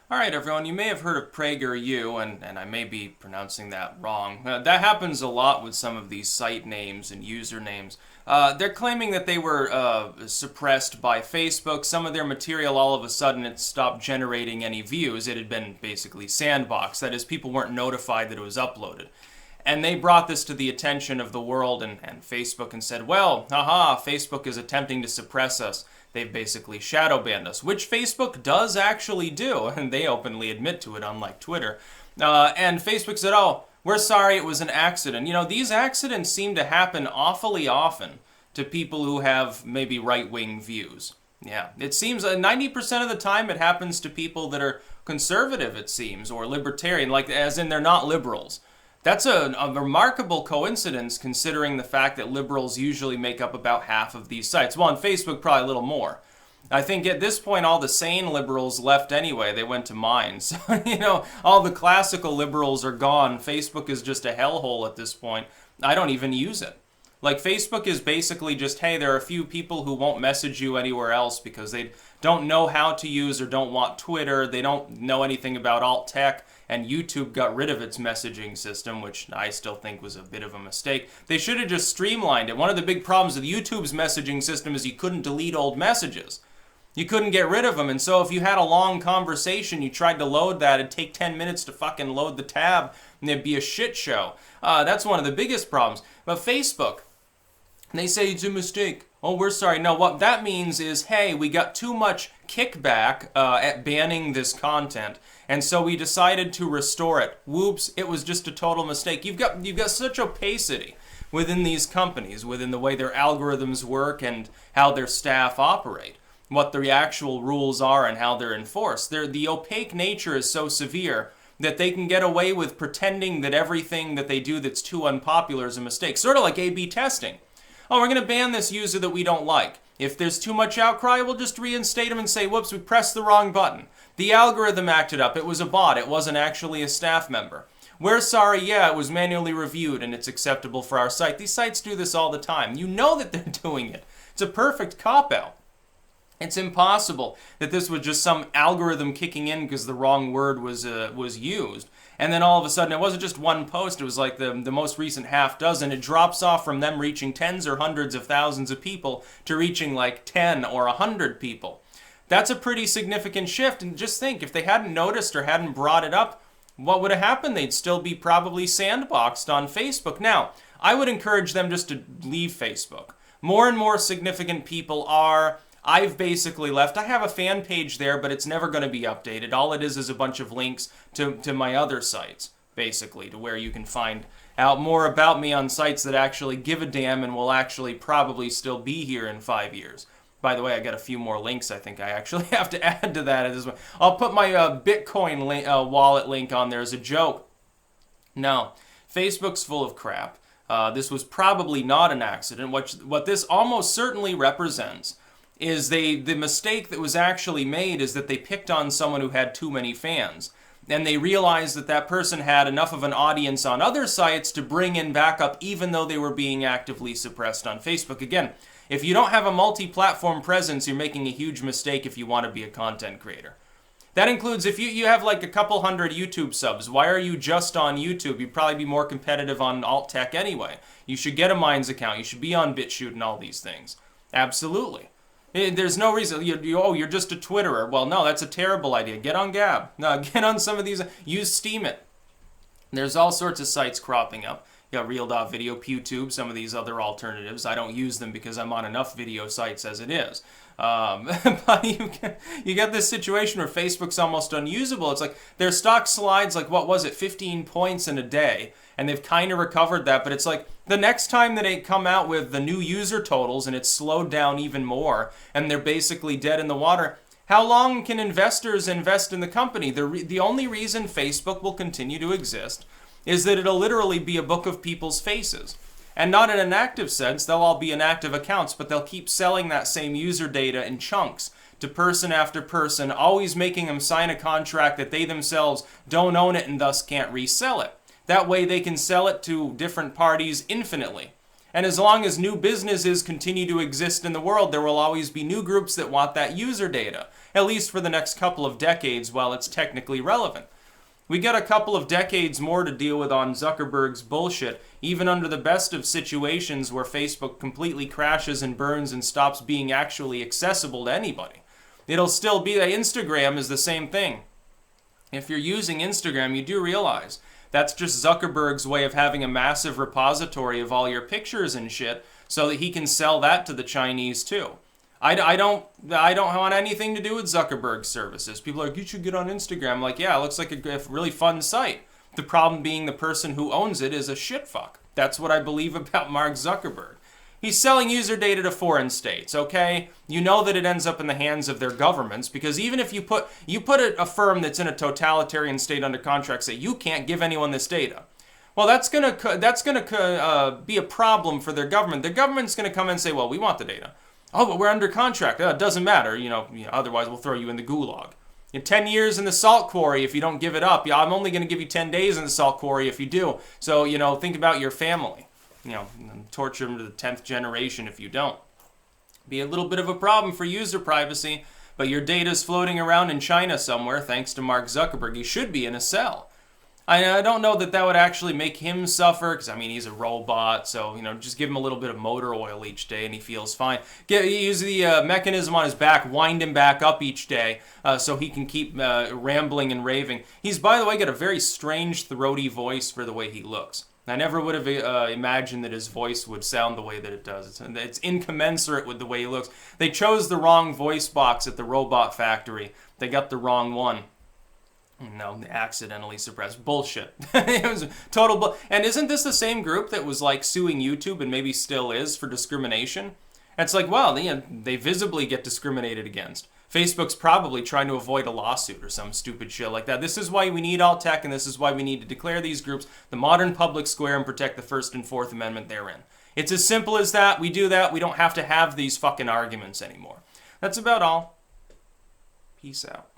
All right, everyone, you may have heard of PragerU, and I may be pronouncing that wrong. That happens a lot with some of these site names and usernames. They're claiming that they were suppressed by Facebook. Some of their material, all of a sudden, it stopped generating any views. It had been basically sandboxed. That is, people weren't notified that it was uploaded. And they brought this to the attention of the world and Facebook and said, well, haha, Facebook is attempting to suppress us. They've basically shadow banned us, which Facebook does actually do, and they openly admit to it, unlike Twitter. And Facebook said, oh, we're sorry, it was an accident. You know, these accidents seem to happen awfully often to people who have maybe right-wing views. Yeah, it seems 90% of the time it happens to people that are conservative, it seems, or libertarian, like as in they're not liberals. That's a remarkable coincidence considering the fact that liberals usually make up about half of these sites. Well, on Facebook, probably a little more. I think at this point, all the sane liberals left anyway. They went to mine. So, you know, all the classical liberals are gone. Facebook is just a hellhole at this point. I don't even use it. Like, Facebook is basically just, hey, there are a few people who won't message you anywhere else because they don't know how to use or don't want Twitter. They don't know anything about alt tech. And YouTube got rid of its messaging system, which I still think was a bit of a mistake. They should have just streamlined it. One of the big problems with YouTube's messaging system is you couldn't delete old messages. You couldn't get rid of them, and so if you had a long conversation, you tried to load that, it'd take 10 minutes to fucking load the tab, and it'd be a shit show. That's one of the biggest problems. But Facebook, they say it's a mistake. Oh, we're sorry. No, what that means is, hey, we got too much kickback at banning this content, and so we decided to restore it. Whoops, it was just a total mistake. You've got such opacity within these companies, within the way their algorithms work and how their staff operate, what the actual rules are and how they're enforced. The opaque nature is so severe that they can get away with pretending that everything that they do that's too unpopular is a mistake. Sort of like A/B testing. Oh, we're going to ban this user that we don't like. If there's too much outcry, we'll just reinstate them and say, whoops, we pressed the wrong button. The algorithm acted up. It was a bot. It wasn't actually a staff member. We're sorry, yeah, it was manually reviewed and it's acceptable for our site. These sites do this all the time. You know that they're doing it. It's a perfect cop-out. It's impossible that this was just some algorithm kicking in because the wrong word was used. And then all of a sudden, it wasn't just one post, it was like the most recent half dozen. It drops off from them reaching tens or hundreds of thousands of people to reaching like 10 or 100 people. That's a pretty significant shift. And just think, if they hadn't noticed or hadn't brought it up, what would have happened? They'd still be probably sandboxed on Facebook. Now, I would encourage them just to leave Facebook. More and more significant people are. I've basically left. I have a fan page there, but it's never going to be updated. All it is a bunch of links to my other sites, basically, to where you can find out more about me on sites that actually give a damn and will actually probably still be here in 5 years. By the way, I got a few more links I think I actually have to add to that. I'll put my Bitcoin wallet link on there as a joke. No, Facebook's full of crap. This was probably not an accident. What this almost certainly represents is the mistake that was actually made is that they picked on someone who had too many fans. And they realized that that person had enough of an audience on other sites to bring in backup even though they were being actively suppressed on Facebook. Again, if you don't have a multi-platform presence, you're making a huge mistake if you want to be a content creator. That includes if you have like a couple hundred YouTube subs. Why are you just on YouTube? You'd probably be more competitive on alt tech anyway. You should get a Minds account. You should be on BitChute and all these things. Absolutely. There's no reason, you're just a Twitterer. Well, no, that's a terrible idea. Get on Gab. No, get on some of these, use Steam it. There's all sorts of sites cropping up. You got Real.video, PewTube, some of these other alternatives. I don't use them because I'm on enough video sites as it is. But you get this situation where Facebook's almost unusable. It's like their stock slides like, 15 points in a day. And they've kind of recovered that, but it's like the next time that they come out with the new user totals and it's slowed down even more and they're basically dead in the water, how long can investors invest in the company? The only reason Facebook will continue to exist is that it'll literally be a book of people's faces. And not in an active sense, they'll all be inactive accounts, but they'll keep selling that same user data in chunks to person after person, always making them sign a contract that they themselves don't own it and thus can't resell it. That way they can sell it to different parties infinitely. And as long as new businesses continue to exist in the world, there will always be new groups that want that user data. at least for the next couple of decades while it's technically relevant. We got a couple of decades more to deal with on Zuckerberg's bullshit, even under the best of situations where Facebook completely crashes and burns and stops being actually accessible to anybody. It'll still be that Instagram is the same thing. If you're using Instagram, you do realize that's just Zuckerberg's way of having a massive repository of all your pictures and shit so that he can sell that to the Chinese too. I don't want anything to do with Zuckerberg's services. People are like, you should get on Instagram. I'm like, yeah, it looks like a really fun site. The problem being the person who owns it is a shitfuck. That's what I believe about Mark Zuckerberg. He's selling user data to foreign states, okay? You know that it ends up in the hands of their governments because even if you put a firm that's in a totalitarian state under contract, say you can't give anyone this data. Well, that's gonna be a problem for their government. Their government's gonna come in and say, well, we want the data. Oh, but we're under contract. It doesn't matter. Otherwise we'll throw you in the gulag. 10 years in the salt quarry if you don't give it up. Yeah, I'm only going to give you 10 days in the salt quarry if you do. So, think about your family. Torture them to the 10th generation if you don't. Be a little bit of a problem for user privacy, but your data's floating around in China somewhere thanks to Mark Zuckerberg. He should be in a cell. I don't know that would actually make him suffer, because, he's a robot, so, just give him a little bit of motor oil each day and he feels fine. Use the mechanism on his back, wind him back up each day so he can keep rambling and raving. He's, by the way, got a very strange, throaty voice for the way he looks. I never would have imagined that his voice would sound the way that it does. It's incommensurate with the way he looks. They chose the wrong voice box at the robot factory. They got the wrong one. No, accidentally suppressed. Bullshit. It was total And isn't this the same group that was like suing YouTube and maybe still is for discrimination? It's like, well, they visibly get discriminated against. Facebook's probably trying to avoid a lawsuit or some stupid shit like that. This is why we need alt tech and this is why we need to declare these groups the modern public square and protect the First and Fourth Amendment therein. It's as simple as that. We do that. We don't have to have these fucking arguments anymore. That's about all. Peace out.